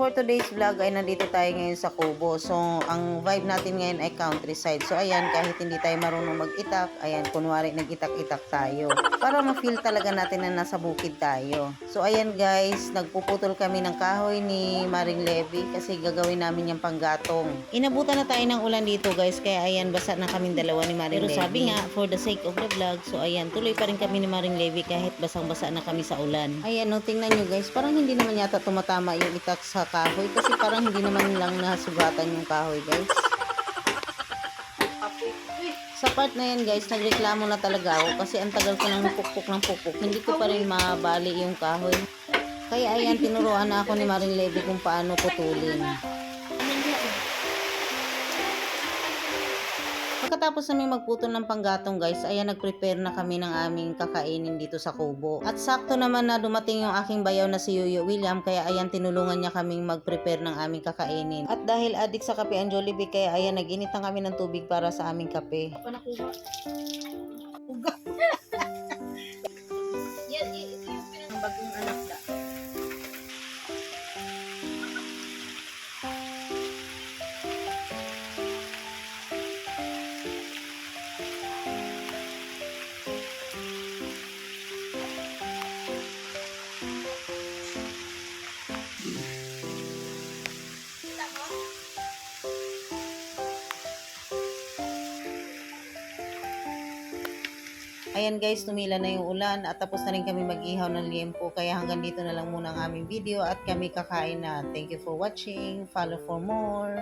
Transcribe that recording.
for today's vlog ay nandito tayo ngayon sa Kubo. So, ang vibe natin ngayon ay countryside. So, ayan, kahit hindi tayo marunong mag-itak, ayan, kunwari nag-itak-itak tayo. Para ma-feel talaga natin na nasa bukid tayo. So, ayan guys, nagpuputol kami ng kahoy ni Maring Levy kasi gagawin namin yung panggatong. Inabutan na tayo ng ulan dito guys, kaya ayan, basa na kaming dalawa ni Maring Levy. Pero sabi nga, for the sake of the vlog, so ayan, tuloy pa rin kami ni Maring Levy kahit basang-basa na kami sa ulan. Ayan, no, tingnan nyo guys, parang hindi naman yata tumatama yung itak sa kahoy kasi parang hindi naman lang nasugatan yung kahoy guys. Sa part na yan guys, nagreklamo na talaga ako kasi ang tagal ko ng pukpuk, hindi ko pa rin mabali yung kahoy. Kaya ayan, tinuruan na ako ni Maring Levy kung paano putulin. Pagkatapos namin magputol ng panggatong guys, ayan, nag-prepare na kami ng aming kakainin dito sa kubo. At sakto naman na dumating yung aking bayaw na si Yuyo William, kaya ayan, tinulungan niya kaming mag-prepare ng aming kakainin. At dahil adik sa kape ang Jollibee, kaya ayan, nag-initan kami ng tubig para sa aming kape. Yan, ito yung pinangbagong anak na. Ayan guys, tumila na yung ulan at tapos na rin kami mag-ihaw ng liempo. Kaya hanggang dito na lang muna ang aming video at kami kakain na. Thank you for watching. Follow for more.